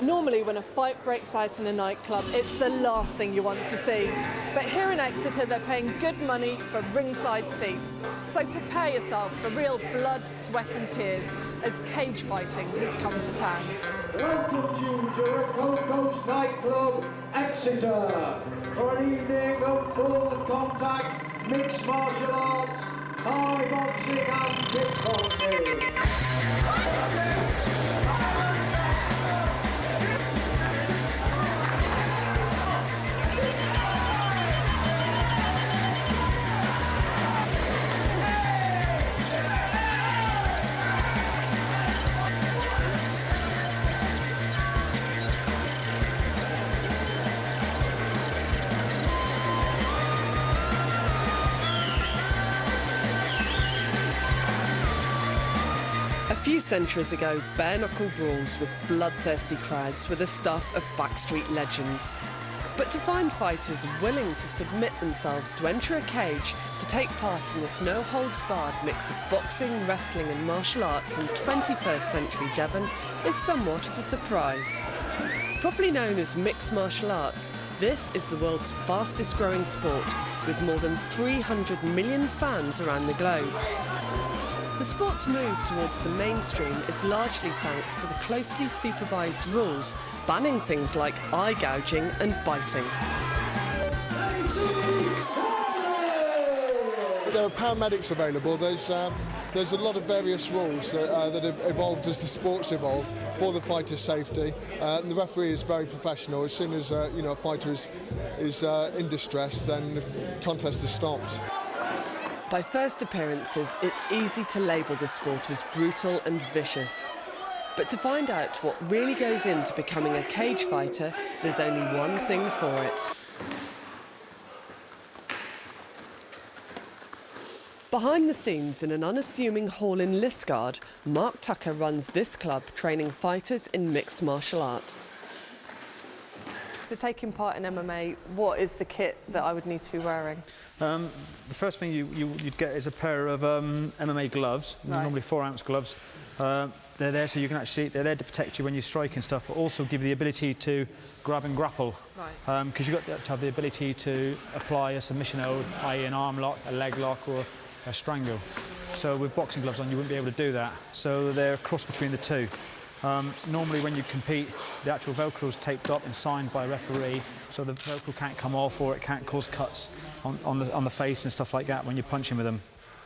Normally when a fight breaks out in a nightclub, it's the last thing you want to see. But here in Exeter, they're paying good money for ringside seats. So prepare yourself for real blood, sweat and tears as cage fighting has come to town. Welcome you to Rococo's nightclub, Exeter, for an evening of full contact, mixed martial arts, Thai boxing and kickboxing. A few centuries ago, bare-knuckle brawls with bloodthirsty crowds were the stuff of backstreet legends. But to find fighters willing to submit themselves to enter a cage to take part in this no-holds-barred mix of boxing, wrestling and martial arts in 21st century Devon is somewhat of a surprise. Properly known as mixed martial arts, this is the world's fastest growing sport, with more than 300 million fans around the globe. The sport's move towards the mainstream is largely thanks to the closely supervised rules banning things like eye gouging and biting. There are paramedics available. There's a lot of various rules that have evolved as the sport's evolved for the fighter's safety. And the referee is very professional. As soon as a fighter is in distress, then the contest is stopped. By first appearances, it's easy to label the sport as brutal and vicious. But to find out what really goes into becoming a cage fighter, there's only one thing for it. Behind the scenes in an unassuming hall in Liskeard, Mark Tucker runs this club training fighters in mixed martial arts. So taking part in MMA, what is the kit that I would need to be wearing? The first thing you'd get is a pair of MMA gloves, right. Normally 4-ounce gloves. They're there so you can actually, they're there to protect you when you strike and stuff, but also give you the ability to grab and grapple. Right. Because you've got to have the ability to apply a submission hold, i.e. an arm lock, a leg lock or a strangle. So with boxing gloves on you wouldn't be able to do that. So they're a cross between the two. Normally when you compete, the actual Velcro is taped up and signed by a referee, so the Velcro can't come off or it can't cause cuts on the face and stuff like that when you're punching with them.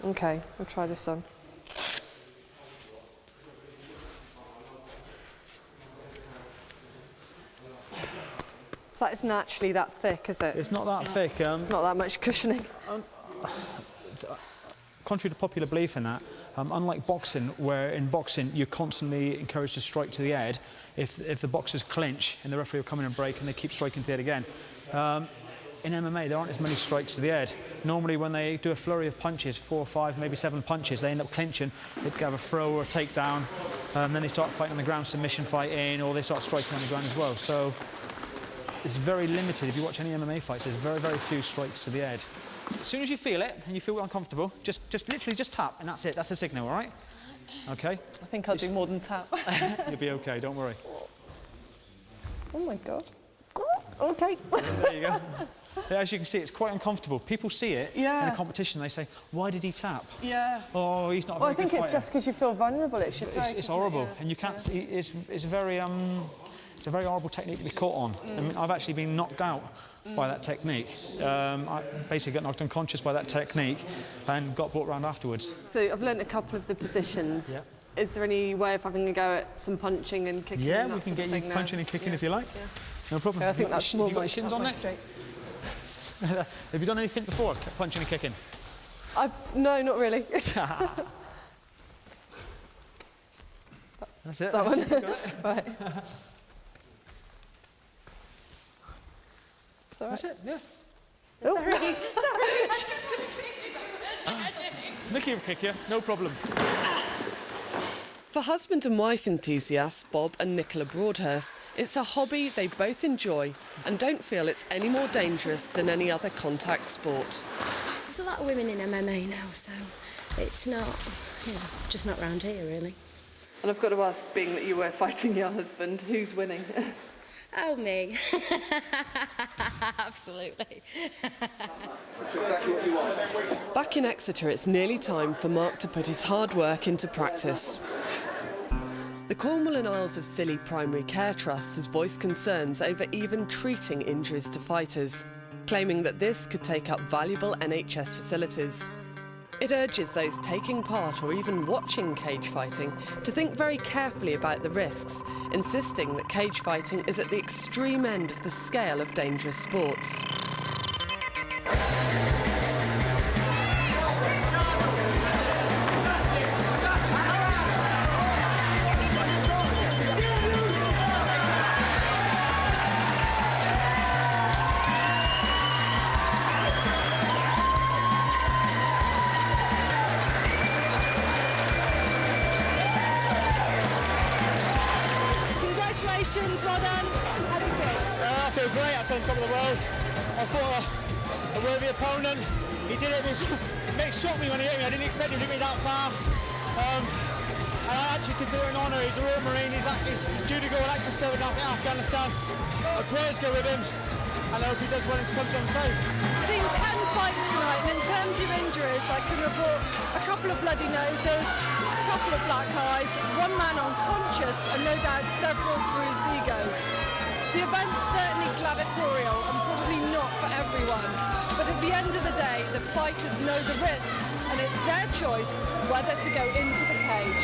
OK, we'll try this on. So it's naturally that thick, is it? It's not that thick. It's not that much cushioning. Contrary to popular belief in that, unlike boxing, where in boxing you're constantly encouraged to strike to the head, if the boxers clinch and the referee will come in and break and they keep striking to the head again. In MMA there aren't as many strikes to the head. Normally when they do a flurry of punches, 4 or 5, maybe 7 punches, they end up clinching, they have a throw or a takedown, then they start fighting on the ground, submission fighting, or they start striking on the ground as well. So it's very limited. If you watch any MMA fights, there's very, very few strikes to the head. As soon as you feel it and you feel uncomfortable, just literally just tap and that's it. That's a signal, all right? Okay? I think I'll do more than tap. You'll be okay, don't worry. Oh my God. OK. There you go. As you can see, it's quite uncomfortable. People see it in a competition, they say, why did he tap? Yeah. Oh, he's not a Well, very I think good it's fighter. just because you feel vulnerable. It's your throat, It's horrible, yeah. and you can't see, it's a very horrible technique to be caught on. I mean, I've actually been knocked out by that technique. I basically got knocked unconscious by that technique and got brought round afterwards. So I've learnt a couple of the positions. Yeah. Is there any way of having a go at some punching and kicking? Yeah, and we that can sort of get you thing punching now? and kicking Yeah. if you like. Yeah. No problem. I think that's Have more you got my- your shins up on my it? street. Have you done anything before, punching and kicking? No, not really. That's it. That one. It, you got it. Right. That's it, yeah. Sorry. Nicky will kick you, no problem. For husband and wife enthusiasts, Bob and Nicola Broadhurst, it's a hobby they both enjoy and don't feel it's any more dangerous than any other contact sport. There's a lot of women in MMA now, so it's not, just not round here, really. And I've got to ask, being that you were fighting your husband, who's winning? Oh, me. Absolutely. Back in Exeter, it's nearly time for Mark to put his hard work into practice. The Cornwall and Isles of Scilly Primary Care Trust has voiced concerns over even treating injuries to fighters, claiming that this could take up valuable NHS facilities. It urges those taking part or even watching cage fighting to think very carefully about the risks, insisting that cage fighting is at the extreme end of the scale of dangerous sports. Congratulations, well done. How do you feel? I feel great. I feel on top of the world. I fought a worthy opponent. He did it. It shocked me when he hit me. I didn't expect him to hit me that fast. And I actually consider it an honour. He's a Royal Marine. He's due to go on active service in Afghanistan. My prayers go with him. And I hope he does well and comes on safe. I've seen 10 fights tonight, and in terms of injuries, I can report a couple of bloody noses, a couple of black eyes, one man unconscious, and no doubt several bruised egos. The event's certainly gladiatorial and probably not for everyone, but at the end of the day, the fighters know the risks, and it's their choice whether to go into the cage.